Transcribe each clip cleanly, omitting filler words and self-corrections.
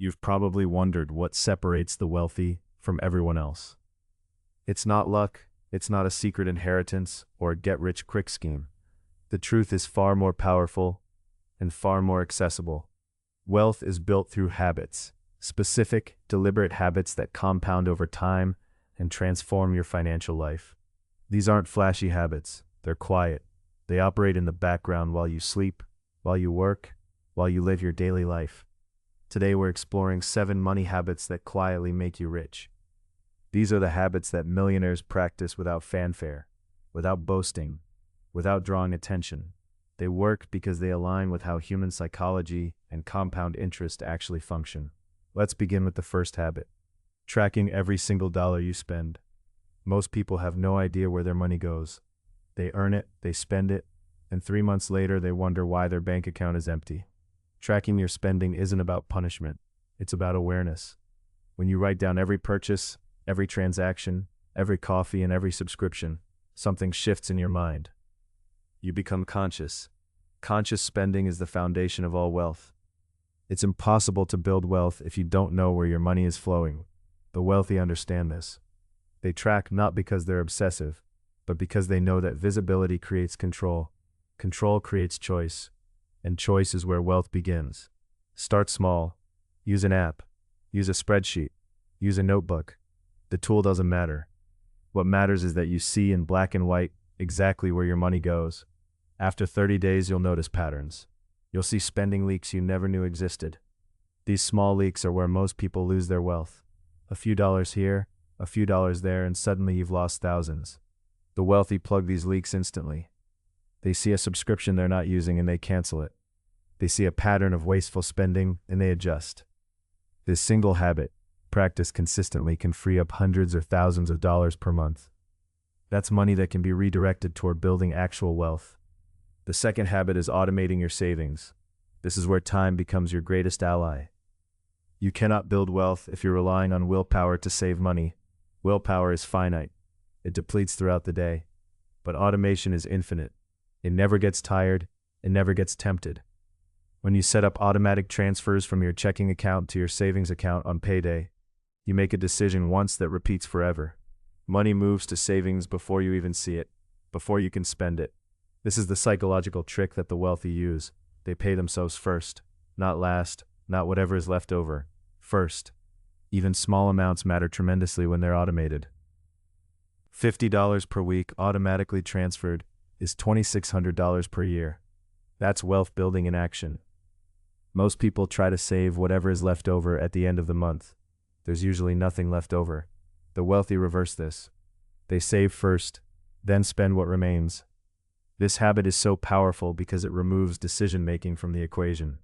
You've probably wondered what separates the wealthy from everyone else. It's not luck, it's not a secret inheritance or a get-rich-quick scheme. The truth is far more powerful and far more accessible. Wealth is built through habits, specific, deliberate habits that compound over time and transform your financial life. These aren't flashy habits, they're quiet. They operate in the background while you sleep, while you work, while you live your daily life. Today we're exploring 7 money habits that quietly make you rich. These are the habits that millionaires practice without fanfare, without boasting, without drawing attention. They work because they align with how human psychology and compound interest actually function. Let's begin with the first habit: tracking every single dollar you spend. Most people have no idea where their money goes. They earn it, they spend it, and 3 months later they wonder why their bank account is empty. Tracking your spending isn't about punishment, it's about awareness. When you write down every purchase, every transaction, every coffee, and every subscription, something shifts in your mind. You become conscious. Conscious spending is the foundation of all wealth. It's impossible to build wealth if you don't know where your money is flowing. The wealthy understand this. They track not because they're obsessive, but because they know that visibility creates control. Control creates choice, and choice is where wealth begins. Start small. Use an app. Use a spreadsheet. Use a notebook. The tool doesn't matter. What matters is that you see in black and white exactly where your money goes. After 30 days, you'll notice patterns. You'll see spending leaks you never knew existed. These small leaks are where most people lose their wealth. A few dollars here, a few dollars there, and suddenly you've lost thousands. The wealthy plug these leaks instantly. They see a subscription they're not using and they cancel it. They see a pattern of wasteful spending and they adjust. This single habit, practiced consistently, can free up hundreds or thousands of dollars per month. That's money that can be redirected toward building actual wealth. The second habit is automating your savings. This is where time becomes your greatest ally. You cannot build wealth if you're relying on willpower to save money. Willpower is finite. It depletes throughout the day. But automation is infinite. It never gets tired. It never gets tempted. When you set up automatic transfers from your checking account to your savings account on payday, you make a decision once that repeats forever. Money moves to savings before you even see it, before you can spend it. This is the psychological trick that the wealthy use. They pay themselves first, not last, not whatever is left over. First. Even small amounts matter tremendously when they're automated. $50 per week automatically transferred is $2,600 per year. That's wealth building in action. Most people try to save whatever is left over at the end of the month. There's usually nothing left over. The wealthy reverse this. They save first, then spend what remains. This habit is so powerful because it removes decision-making from the equation.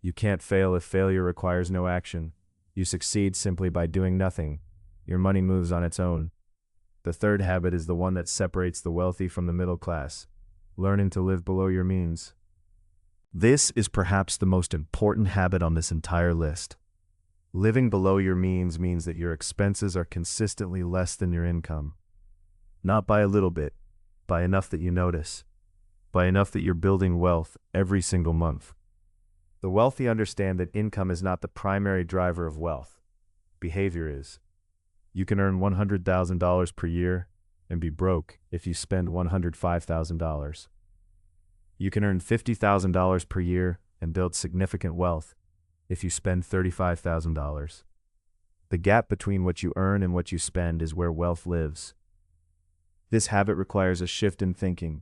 You can't fail if failure requires no action. You succeed simply by doing nothing. Your money moves on its own. The third habit is the one that separates the wealthy from the middle class: learning to live below your means. This is perhaps the most important habit on this entire list. Living below your means means that your expenses are consistently less than your income. Not by a little bit, by enough that you notice, by enough that you're building wealth every single month. The wealthy understand that income is not the primary driver of wealth. Behavior is. You can earn $100,000 per year and be broke if you spend $105,000. You can earn $50,000 per year and build significant wealth if you spend $35,000. The gap between what you earn and what you spend is where wealth lives. This habit requires a shift in thinking.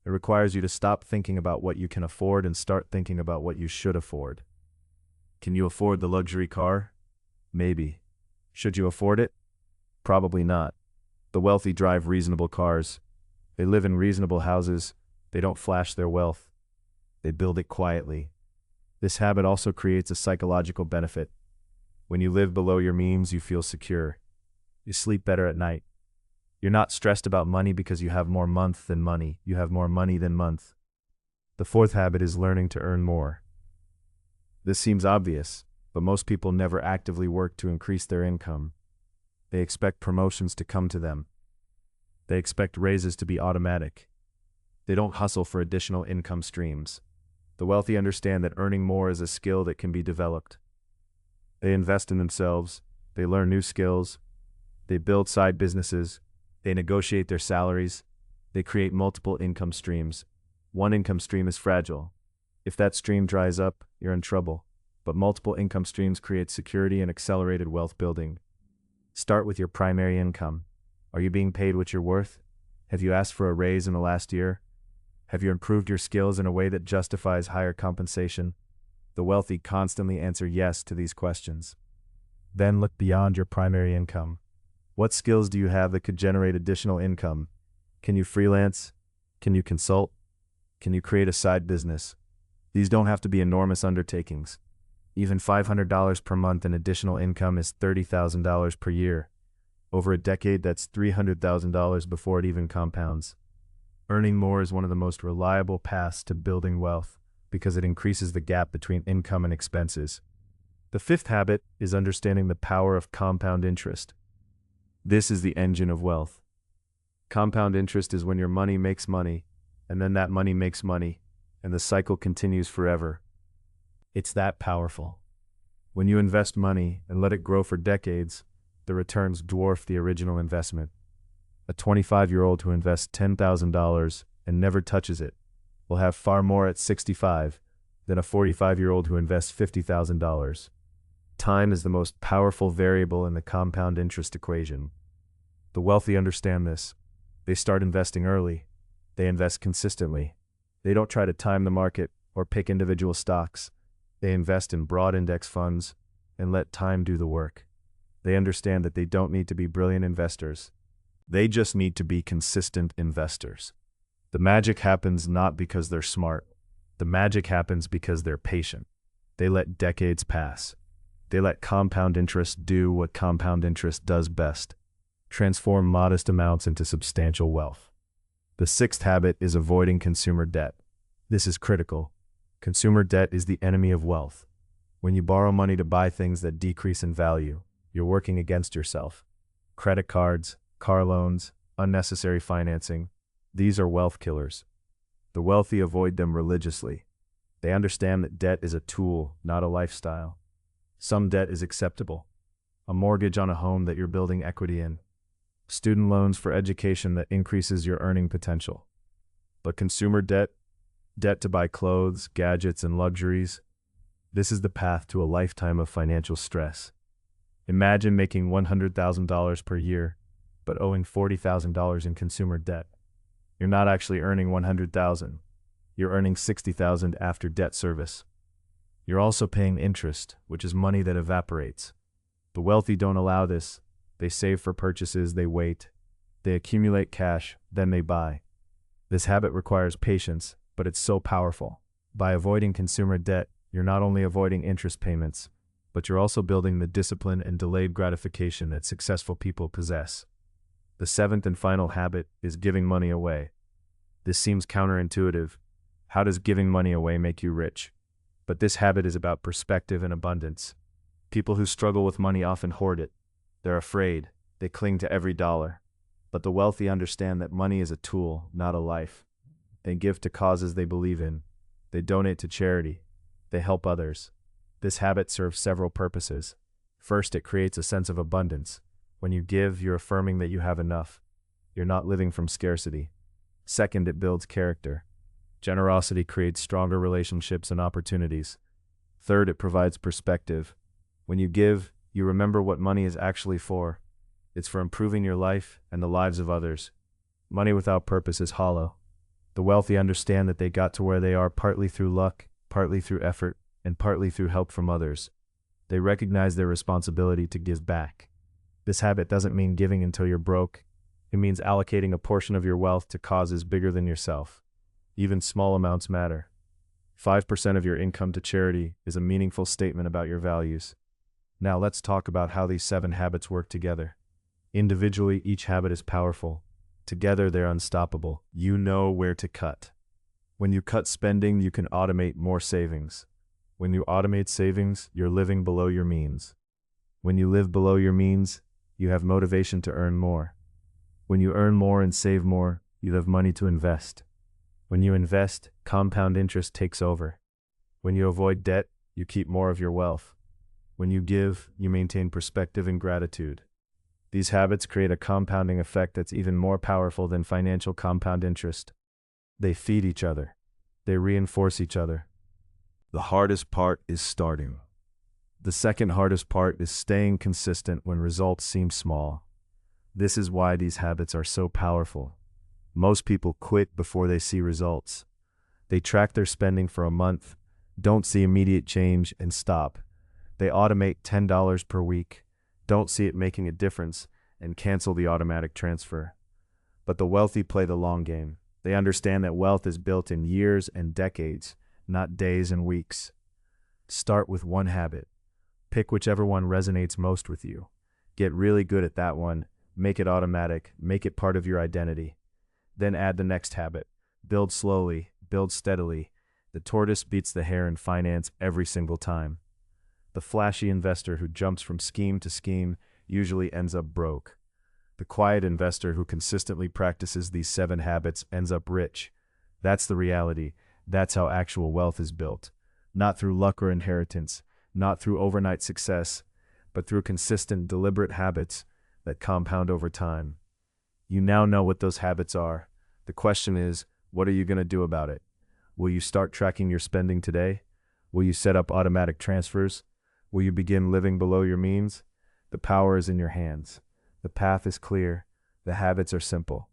It requires you to stop thinking about what you can afford and start thinking about what you should afford. Can you afford the luxury car? Maybe. Should you afford it? Probably not. The wealthy drive reasonable cars. They live in reasonable houses. They don't flash their wealth. They build it quietly. This habit also creates a psychological benefit. When you live below your means, you feel secure. You sleep better at night. You're not stressed about money because you have more month than money. You have more money than month. The fourth habit is learning to earn more. This seems obvious, but most people never actively work to increase their income. They expect promotions to come to them. They expect raises to be automatic. They don't hustle for additional income streams. The wealthy understand that earning more is a skill that can be developed. They invest in themselves, they learn new skills, they build side businesses, they negotiate their salaries, they create multiple income streams. One income stream is fragile. If that stream dries up, you're in trouble. But multiple income streams create security and accelerated wealth building. Start with your primary income. Are you being paid what you're worth? Have you asked for a raise in the last year? Have you improved your skills in a way that justifies higher compensation? The wealthy constantly answer yes to these questions. Then look beyond your primary income. What skills do you have that could generate additional income? Can you freelance? Can you consult? Can you create a side business? These don't have to be enormous undertakings. Even $500 per month in additional income is $30,000 per year. Over a decade, that's $300,000 before it even compounds. Earning more is one of the most reliable paths to building wealth because it increases the gap between income and expenses. The fifth habit is understanding the power of compound interest. This is the engine of wealth. Compound interest is when your money makes money, and then that money makes money, and the cycle continues forever. It's that powerful. When you invest money and let it grow for decades, the returns dwarf the original investment. A 25-year-old who invests $10,000 and never touches it will have far more at 65 than a 45-year-old who invests $50,000. Time is the most powerful variable in the compound interest equation. The wealthy understand this. They start investing early. They invest consistently. They don't try to time the market or pick individual stocks. They invest in broad index funds and let time do the work. They understand that they don't need to be brilliant investors. They just need to be consistent investors. The magic happens not because they're smart. The magic happens because they're patient. They let decades pass. They let compound interest do what compound interest does best: transform modest amounts into substantial wealth. The sixth habit is avoiding consumer debt. This is critical. Consumer debt is the enemy of wealth. When you borrow money to buy things that decrease in value, you're working against yourself. Credit cards, car loans, unnecessary financing, these are wealth killers. The wealthy avoid them religiously. They understand that debt is a tool, not a lifestyle. Some debt is acceptable. A mortgage on a home that you're building equity in. Student loans for education that increases your earning potential. But consumer debt, debt to buy clothes, gadgets, and luxuries, this is the path to a lifetime of financial stress. Imagine making $100,000 per year, but owing $40,000 in consumer debt. You're not actually earning $100,000. You're earning $60,000 after debt service. You're also paying interest, which is money that evaporates. The wealthy don't allow this. They save for purchases, they wait. They accumulate cash, then they buy. This habit requires patience, but it's so powerful. By avoiding consumer debt, you're not only avoiding interest payments, but you're also building the discipline and delayed gratification that successful people possess. The seventh and final habit is giving money away. This seems counterintuitive. How does giving money away make you rich? But this habit is about perspective and abundance. People who struggle with money often hoard it. They're afraid. They cling to every dollar. But the wealthy understand that money is a tool, not a life. They give to causes they believe in. They donate to charity. They help others. This habit serves several purposes. First, it creates a sense of abundance. When you give, you're affirming that you have enough. You're not living from scarcity. Second, it builds character. Generosity creates stronger relationships and opportunities. Third, it provides perspective. When you give, you remember what money is actually for. It's for improving your life and the lives of others. Money without purpose is hollow. The wealthy understand that they got to where they are partly through luck, partly through effort, and partly through help from others. They recognize their responsibility to give back. This habit doesn't mean giving until you're broke. It means allocating a portion of your wealth to causes bigger than yourself. Even small amounts matter. 5% of your income to charity is a meaningful statement about your values. Now let's talk about how these 7 habits work together. Individually, each habit is powerful. Together, they're unstoppable. You know where to cut. When you cut spending, you can automate more savings. When you automate savings, you're living below your means. When you live below your means, you have motivation to earn more. When you earn more and save more, you have money to invest. When you invest, compound interest takes over. When you avoid debt, you keep more of your wealth. When you give, you maintain perspective and gratitude. These habits create a compounding effect that's even more powerful than financial compound interest. They feed each other. They reinforce each other. The hardest part is starting. The second hardest part is staying consistent when results seem small. This is why these habits are so powerful. Most people quit before they see results. They track their spending for a month, don't see immediate change, and stop. They automate $10 per week, don't see it making a difference, and cancel the automatic transfer. But the wealthy play the long game. They understand that wealth is built in years and decades, not days and weeks. Start with one habit. Pick whichever one resonates most with you. Get really good at that one. Make it automatic. Make it part of your identity. Then add the next habit. Build slowly. Build steadily. The tortoise beats the hare in finance every single time. The flashy investor who jumps from scheme to scheme usually ends up broke. The quiet investor who consistently practices these 7 habits ends up rich. That's the reality. That's how actual wealth is built. Not through luck or inheritance, not through overnight success, but through consistent, deliberate habits that compound over time. You now know what those habits are. The question is, what are you going to do about it? Will you start tracking your spending today? Will you set up automatic transfers? Will you begin living below your means? The power is in your hands. The path is clear. The habits are simple.